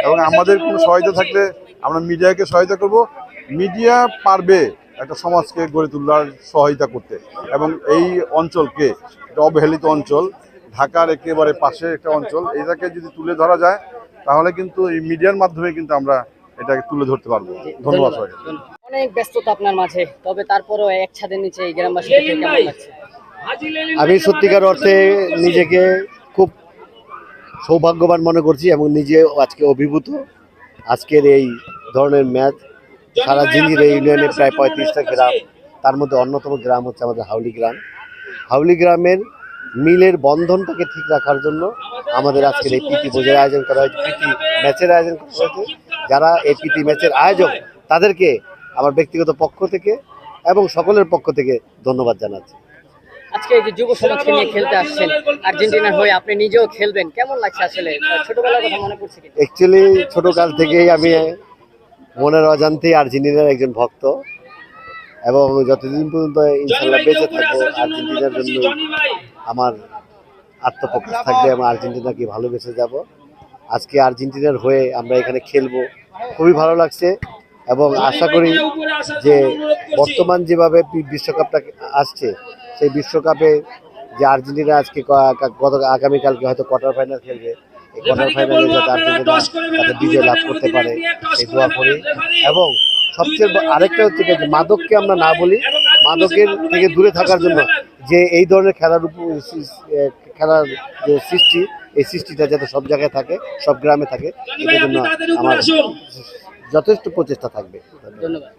এবং আমাদের কোনো সহায়তা থাকলে আমরা মিডিয়াকে সহায়তা করব। মিডিয়া পারবে একটা সমাজকে গড়ে তোলার সহায়তা করতে, এবং এই অঞ্চলকে, অবহেলিত অঞ্চল, ঢাকার একেবারে পাশে একটা অঞ্চল, এটাকে যদি তুলে ধরা যায় তাহলে কিন্তু এই মিডিয়ার মাধ্যমে কিন্তু আমরা এটাকে তুলে ধরতে পারবো। ধন্যবাদ সবাইকে। অনেক ব্যস্ততা আপনার মাঝে, তবে তারপরও এক ছাদের নিচে এই গ্রামবাসী কেমন লাগছে? আমি সত্যিকার অর্থে নিজেকে খুব সৌভাগ্যবান মনে করছি এবং নিজে আজকে অভিভূত। আজকের এই ধরনের ম্যাচ সারা জিঞ্জিরা ইউনিয়নে প্রায় 35টা গ্রাম, তার মধ্যে অন্যতম গ্রাম হচ্ছে আমাদের হাউলি গ্রাম। হাউলি গ্রামের মিলের বন্ধনটাকে ঠিক রাখার জন্য আমাদের আজকের এই প্রীতি ভোজের আয়োজন করা হয়েছে, প্রীতি ম্যাচের আয়োজন করা হয়েছে। যারা এই প্রীতি ম্যাচের আয়োজক তাদেরকে আমার ব্যক্তিগত পক্ষ থেকে এবং সকলের পক্ষ থেকে ধন্যবাদ জানাচ্ছি। আজকে এই যে যুব সমাজকে নিয়ে খেলতে আসছেন, আর্জেন্টিনার হয়ে আপনি নিজেও খেলবেন, কেমন লাগছে? আসলে ছোটবেলার কথা মনে পড়ছে কি? অ্যাকচুয়ালি ছোটকাল থেকেই আমি মনের অজান্তেই আর্জেন্টিনার একজন ভক্ত, এবং যতদিন পর্যন্ত ইনশাল্লাহ বেঁচে থাকবো আর্জেন্টিনার জন্য আমার আত্মপ্রকাশ থাকবে, এবং আর্জেন্টিনাকে ভালোবেসে যাব। আজকে আর্জেন্টিনার হয়ে আমরা এখানে খেলবো, খুবই ভালো লাগছে, এবং আশা করি যে বর্তমান যেভাবে বিশ্বকাপটা আসছে সেই বিশ্বকাপে যে আর্জেন্টিনা আজকে আগামীকালকে হয়তো কোয়ার্টার ফাইনাল খেলবে, এই কোয়ার্টার ফাইনালে যাতে আর্জেন্টিনা তাদের বিজয় লাভ করতে পারে সেই দোয়া করি। এবং সবচেয়ে আরেকটা হচ্ছে যে মাদককে আমরা না বলি, মাদকের থেকে দূরে থাকার জন্য যে এই ধরনের খেলার যে সৃষ্টি, এই সৃষ্টিটা যাতে সব জায়গায় থাকে, সব গ্রামে থাকে, এটার জন্য আমার যথেষ্ট প্রচেষ্টা থাকবে। ধন্যবাদ।